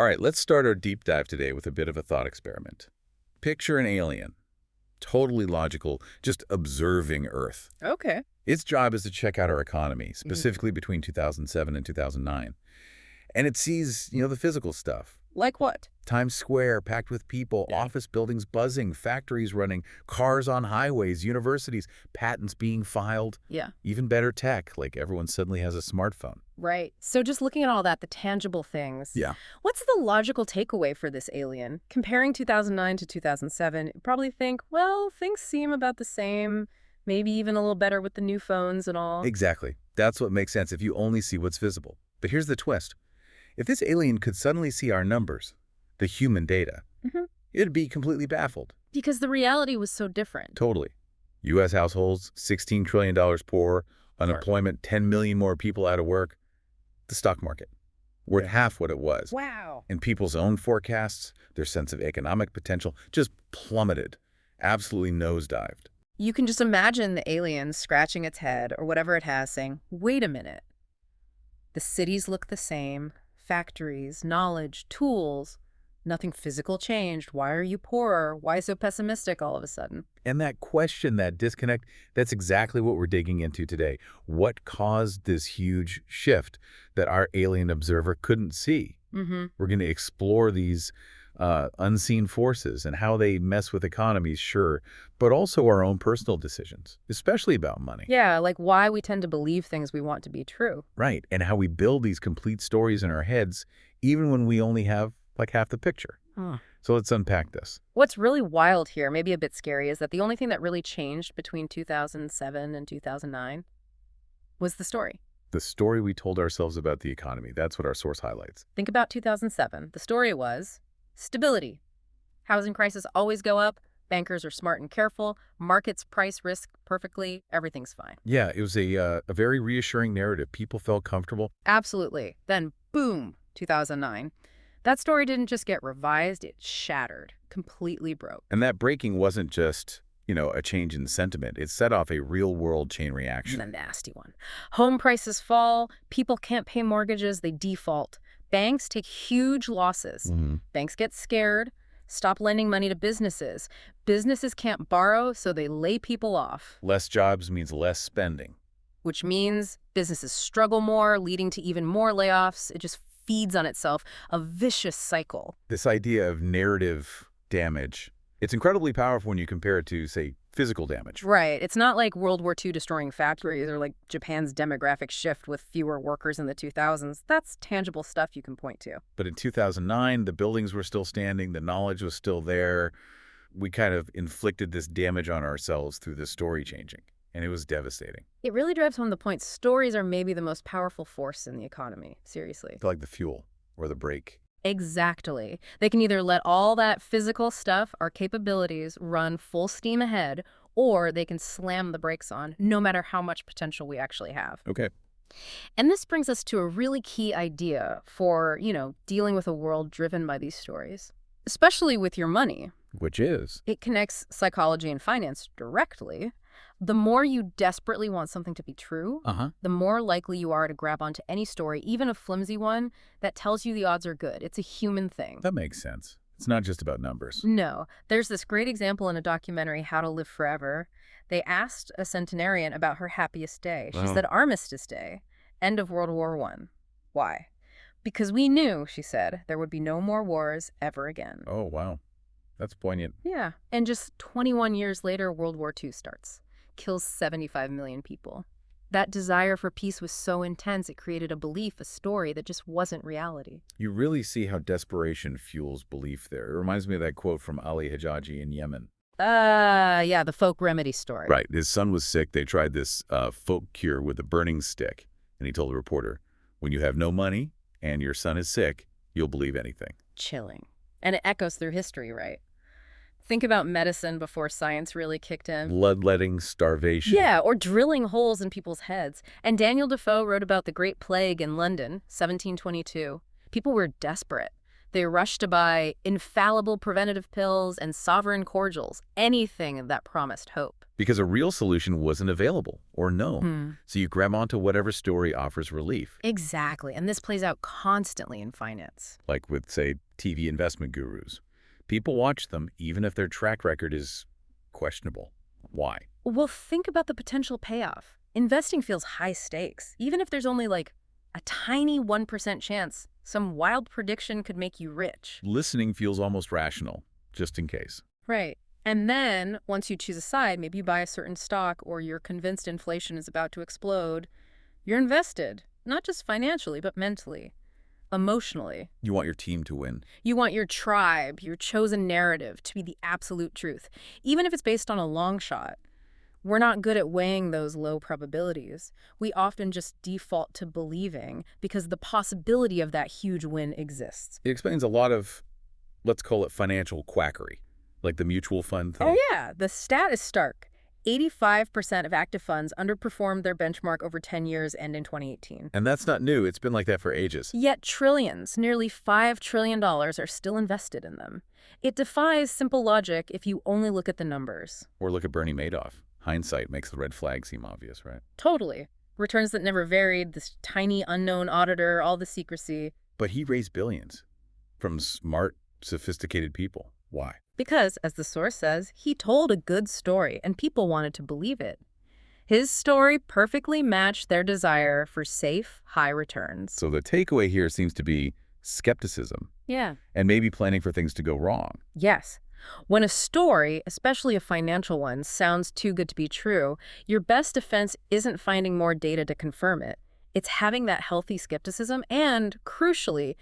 All right, let's start our deep dive today with a bit of a thought experiment. Picture an alien, totally logical, just observing Earth. Okay. Its job is to check out our economy, Mhm. specifically between 2007 and 2009. And it sees, the physical stuff. Like what? Times Square packed with people, Yeah. office buildings buzzing, factories running, cars on highways, universities, patents being filed. Yeah. Even better tech, like everyone suddenly has a smartphone. Right. So just looking at all that, the tangible things. Yeah. What's the logical takeaway for this alien? Comparing 2009 to 2007, you probably think, well, things seem about the same, maybe even a little better with the new phones and all. Exactly. That's what makes sense if you only see what's visible. But here's the twist. If this alien could suddenly see our numbers, the human data, Mhm. it'd be completely baffled. Because the reality was so different. Totally. U.S. households, $16 trillion poorer, unemployment, 10 million more people out of work. The stock market, worth half what it was. Wow. And people's own forecasts, their sense of economic potential, just plummeted, absolutely nosedived. You can just imagine the alien scratching its head or whatever it has saying, wait a minute. The cities look the same, factories, knowledge, tools. Nothing physical changed. Why are you poorer? Why so pessimistic all of a sudden? And that question, that disconnect, that's exactly what we're digging into today. What caused this huge shift that our alien observer couldn't see? Mm-hmm. We're going to explore these unseen forces and how they mess with economies, sure, but also our own personal decisions, especially about money. Yeah, like why we tend to believe things we want to be true. Right, and how we build these complete stories in our heads, even when we only have like half the picture. Huh. So let's unpack this. What's really wild here, maybe a bit scary, is that the only thing that really changed between 2007 and 2009 was the story. The story we told ourselves about the economy, that's what our source highlights. Think about 2007. The story was stability. Housing prices always go up. Bankers are smart and careful. Markets price risk perfectly. Everything's fine. Yeah, it was a very reassuring narrative. People felt comfortable. Absolutely. Then, boom, 2009. That story didn't just get revised, it shattered, completely broke. And that breaking wasn't just, a change in sentiment. It set off a real-world chain reaction. And a nasty one. Home prices fall. People can't pay mortgages. They default. Banks take huge losses. Mm-hmm. Banks get scared, stop lending money to businesses. Businesses can't borrow, so they lay people off. Less jobs means less spending. Which means businesses struggle more, leading to even more layoffs. It just feeds on itself, a vicious cycle. This idea of narrative damage, it's incredibly powerful when you compare it to, say, physical damage. Right. It's not like World War II destroying factories or like Japan's demographic shift with fewer workers in the 2000s. That's tangible stuff you can point to. But in 2009, the buildings were still standing, the knowledge was still there. We kind of inflicted this damage on ourselves through the story changing, and it was devastating. It really drives home the point stories are maybe the most powerful force in the economy. Seriously. It's like the fuel or the brake. Exactly. They can either let all that physical stuff, our capabilities, run full steam ahead, or they can slam the brakes on, no matter how much potential we actually have. Okay. And this brings us to a really key idea for, dealing with a world driven by these stories, especially with your money. Which is? It connects psychology and finance directly. The more you desperately want something to be true, the more likely you are to grab onto any story, even a flimsy one, that tells you the odds are good. It's a human thing. That makes sense. It's not just about numbers. No. There's this great example in a documentary, How to Live Forever. They asked a centenarian about her happiest day. She Wow. said Armistice Day, end of World War I. Why? Because we knew, she said, there would be no more wars ever again. Oh, wow. That's poignant. Yeah. And just 21 years later, World War II starts. Kills 75 million people. That desire for peace was so intense, it created a belief, a story that just wasn't reality. You really see how desperation fuels belief there. It reminds me of that quote from Ali Hajaji in Yemen. Yeah, the folk remedy story. Right. His son was sick. They tried this folk cure with a burning stick. And he told the reporter, when you have no money and your son is sick, you'll believe anything. Chilling. And it echoes through history, right? Think about medicine before science really kicked in. Bloodletting, starvation. Yeah, or drilling holes in people's heads. And Daniel Defoe wrote about the Great Plague in London, 1722. People were desperate. They rushed to buy infallible preventative pills and sovereign cordials, anything that promised hope. because a real solution wasn't available or known. Hmm. So you grab onto whatever story offers relief, Exactly. And this plays out constantly in finance. like with, say, TV investment gurus. People watch them even if their track record is questionable. Why? Well, think about the potential payoff. Investing feels high stakes. Even if there's only like a tiny 1% chance, some wild prediction could make you rich. Listening feels almost rational, just in case. Right. And then, once you choose a side, maybe you buy a certain stock or you're convinced inflation is about to explode, you're invested, not just financially, but mentally, emotionally. You want your team to win. You want your tribe, your chosen narrative to be the absolute truth, even if it's based on a long shot. We're not good at weighing those low probabilities. We often just default to believing because the possibility of that huge win exists. It explains a lot of, let's call it financial quackery, like the mutual fund thing. Oh yeah, the stat is stark. 85% of active funds underperformed their benchmark over 10 years and in 2018. And that's not new. It's been like that for ages. Yet trillions, nearly $5 trillion, are still invested in them. It defies simple logic if you only look at the numbers. Or look at Bernie Madoff. Hindsight makes the red flag seem obvious, right? Totally. Returns that never varied, this tiny unknown auditor, all the secrecy. But he raised billions from smart, sophisticated people. Why? Because, as the source says, he told a good story and people wanted to believe it. His story perfectly matched their desire for safe, high returns. So the takeaway here seems to be skepticism Yeah. and maybe planning for things to go wrong. Yes. When a story, especially a financial one, sounds too good to be true, your best defense isn't finding more data to confirm it. It's having that healthy skepticism and, crucially,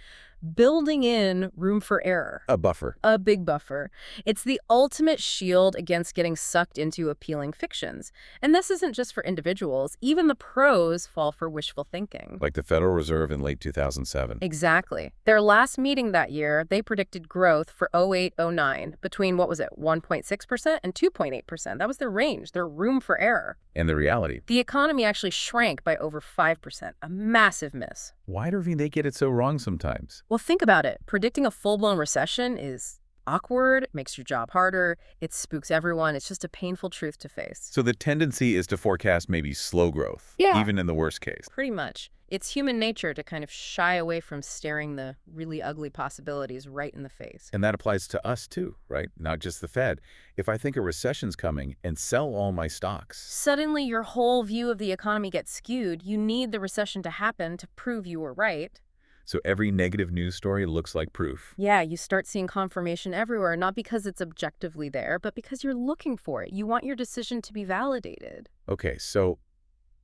building in room for error. A buffer. A big buffer. It's the ultimate shield against getting sucked into appealing fictions. And this isn't just for individuals. Even the pros fall for wishful thinking. Like the Federal Reserve in late 2007. Exactly. Their last meeting that year, they predicted growth for 08-09 between, 1.6% and 2.8%. That was their range, their room for error. And the reality. The economy actually shrank by over 5%, a massive miss. Why do they get it so wrong sometimes? Well, think about it. Predicting a full-blown recession is awkward, makes your job harder, it spooks everyone. It's just a painful truth to face. So the tendency is to forecast maybe slow growth, Yeah. even in the worst case. Pretty much. It's human nature to kind of shy away from staring the really ugly possibilities right in the face. And that applies to us too, right? Not just the Fed. If I think a recession's coming and sell all my stocks, Suddenly, your whole view of the economy gets skewed. You need the recession to happen to prove you were right. so every negative news story looks like proof. Yeah, you start seeing confirmation everywhere, not because it's objectively there, but because you're looking for it. You want your decision to be validated. Okay, so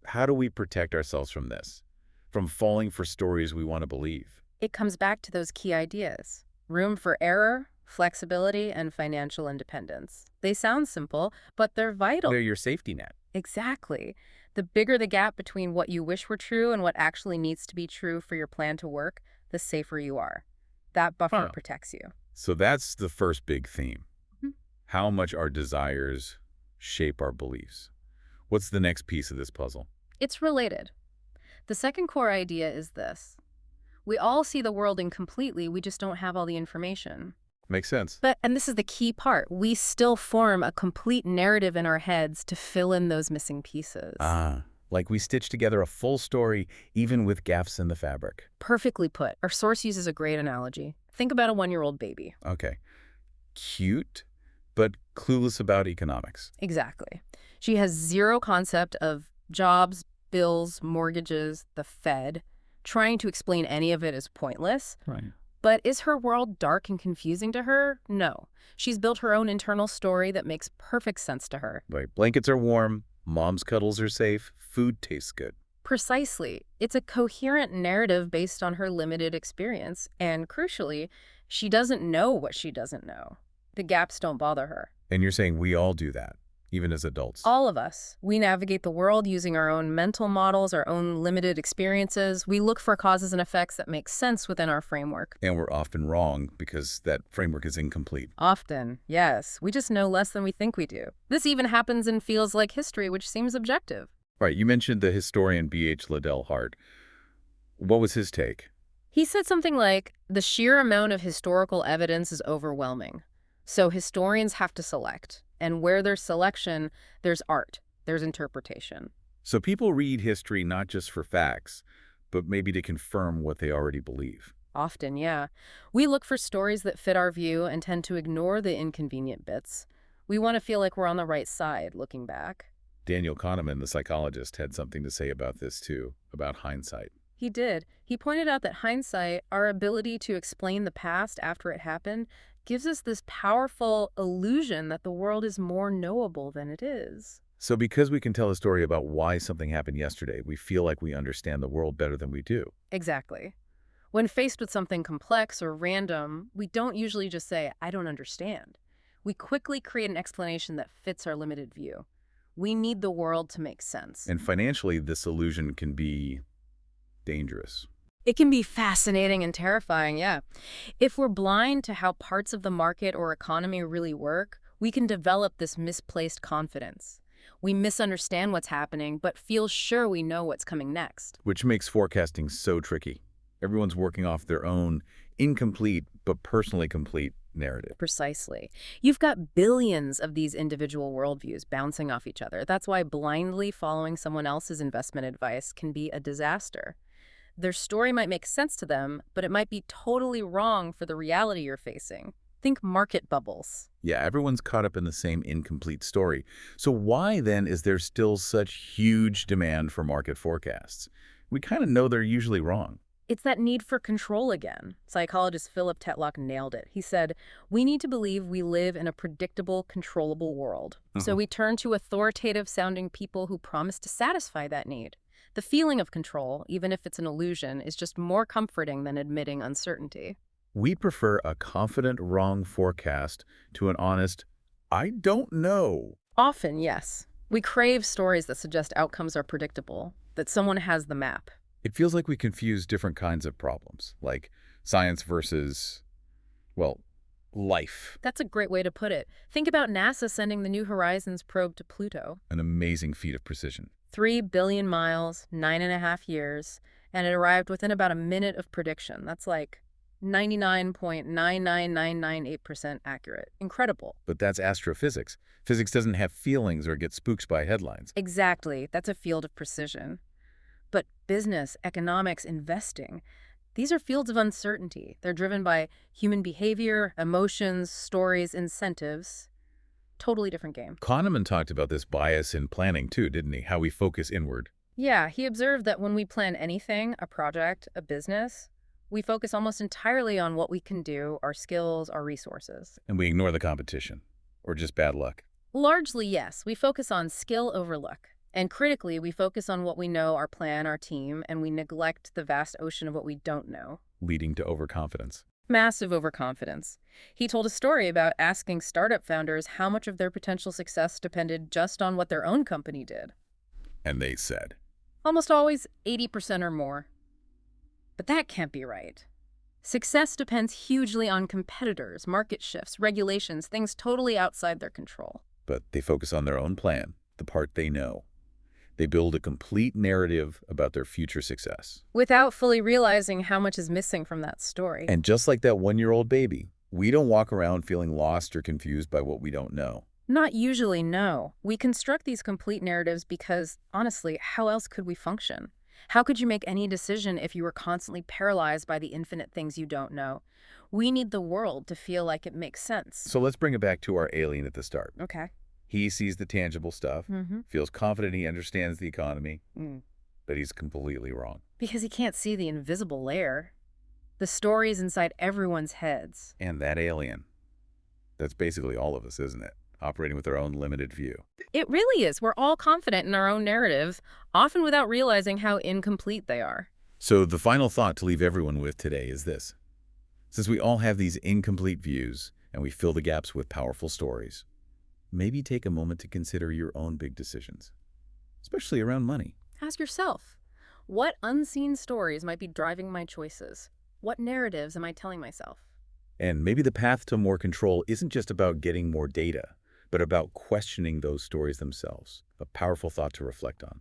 how do we protect ourselves from this? From falling for stories we want to believe? It comes back to those key ideas. Room for error, flexibility, and financial independence. They sound simple, but they're vital. They're your safety net. Exactly. The bigger the gap between what you wish were true and what actually needs to be true for your plan to work, the safer you are. That buffer Huh. protects you. So that's the first big theme. Mhm. How much our desires shape our beliefs. What's the next piece of this puzzle? It's related. The second core idea is this. We all see the world incompletely, we just don't have all the information. Makes sense. And this is the key part, we still form a complete narrative in our heads to fill in those missing pieces. Like we stitch together a full story, even with gaps in the fabric. Perfectly put. Our source uses a great analogy. Think about a 1-year-old baby. Okay. Cute, but clueless about economics. Exactly. She has zero concept of jobs, bills, mortgages, the Fed. Trying to explain any of it is pointless. Right. But is her world dark and confusing to her? No. She's built her own internal story that makes perfect sense to her. Like blankets are warm, mom's cuddles are safe, food tastes good. Precisely. It's a coherent narrative based on her limited experience. And crucially, she doesn't know what she doesn't know. The gaps don't bother her. And you're saying we all do that, even as adults. All of us. We navigate the world using our own mental models, our own limited experiences. We look for causes and effects that make sense within our framework. And we're often wrong because that framework is incomplete. Often, yes. We just know less than we think we do. This even happens in fields like history, which seems objective. Right, you mentioned the historian B.H. Liddell Hart. What was his take? He said something like, the sheer amount of historical evidence is overwhelming. So historians have to select. And where there's selection, there's art, there's interpretation. So people read history not just for facts, but maybe to confirm what they already believe. Often, yeah. We look for stories that fit our view and tend to ignore the inconvenient bits. We want to feel like we're on the right side looking back. Daniel Kahneman, the psychologist, had something to say about this too, about hindsight. He did. He pointed out that hindsight, our ability to explain the past after it happened, gives us this powerful illusion that the world is more knowable than it is. So because we can tell a story about why something happened yesterday, we feel like we understand the world better than we do. Exactly. When faced with something complex or random, we don't usually just say, I don't understand. We quickly create an explanation that fits our limited view. We need the world to make sense. And financially, this illusion can be dangerous. It can be fascinating and terrifying, yeah. If we're blind to how parts of the market or economy really work, we can develop this misplaced confidence. We misunderstand what's happening, but feel sure we know what's coming next. Which makes forecasting so tricky. Everyone's working off their own incomplete but personally complete narrative. Precisely. You've got billions of these individual worldviews bouncing off each other. That's why blindly following someone else's investment advice can be a disaster. Their story might make sense to them, but it might be totally wrong for the reality you're facing. Think market bubbles. Yeah, everyone's caught up in the same incomplete story. So why then is there still such huge demand for market forecasts? We kind of know they're usually wrong. It's that need for control again. Psychologist Philip Tetlock nailed it. He said, we need to believe we live in a predictable, controllable world. So we turn to authoritative-sounding people who promise to satisfy that need. The feeling of control, even if it's an illusion, is just more comforting than admitting uncertainty. We prefer a confident wrong forecast to an honest, I don't know. Often, yes. We crave stories that suggest outcomes are predictable, that someone has the map. It feels like we confuse different kinds of problems, like science versus, well, life. That's a great way to put it. Think about NASA sending the New Horizons probe to Pluto. An amazing feat of precision. 3 billion miles, 9.5 years, and it arrived within about a minute of prediction. That's like 99.99998% accurate. Incredible. But that's astrophysics. Physics doesn't have feelings or get spooked by headlines. Exactly. That's a field of precision. But business, economics, investing, these are fields of uncertainty. They're driven by human behavior, emotions, stories, incentives. Totally different game. Kahneman talked about this bias in planning too, didn't he? How we focus inward. Yeah, he observed that when we plan anything, a project, a business, we focus almost entirely on what we can do, our skills, our resources. And we ignore the competition. Or just bad luck. Largely, yes. We focus on skill over luck. And critically, we focus on what we know, our plan, our team, and we neglect the vast ocean of what we don't know. Leading to overconfidence. Massive overconfidence. He told a story about asking startup founders how much of their potential success depended just on what their own company did. And they said. Almost always 80% or more. But that can't be right. Success depends hugely on competitors, market shifts, regulations, things totally outside their control. But they focus on their own plan, the part they know. They build a complete narrative about their future success. Without fully realizing how much is missing from that story. And just like that one-year-old baby, we don't walk around feeling lost or confused by what we don't know. Not usually, no. We construct these complete narratives because, honestly, how else could we function? How could you make any decision if you were constantly paralyzed by the infinite things you don't know? We need the world to feel like it makes sense. So let's bring it back to our alien at the start. Okay. He sees the tangible stuff, feels confident he understands the economy, but he's completely wrong. Because he can't see the invisible layer. The story is inside everyone's heads. And that alien, that's basically all of us, isn't it? Operating with our own limited view. It really is. We're all confident in our own narratives, often without realizing how incomplete they are. So the final thought to leave everyone with today is this. Since we all have these incomplete views and we fill the gaps with powerful stories, maybe take a moment to consider your own big decisions, especially around money. Ask yourself, what unseen stories might be driving my choices? What narratives am I telling myself? And maybe the path to more control isn't just about getting more data, but about questioning those stories themselves. A powerful thought to reflect on.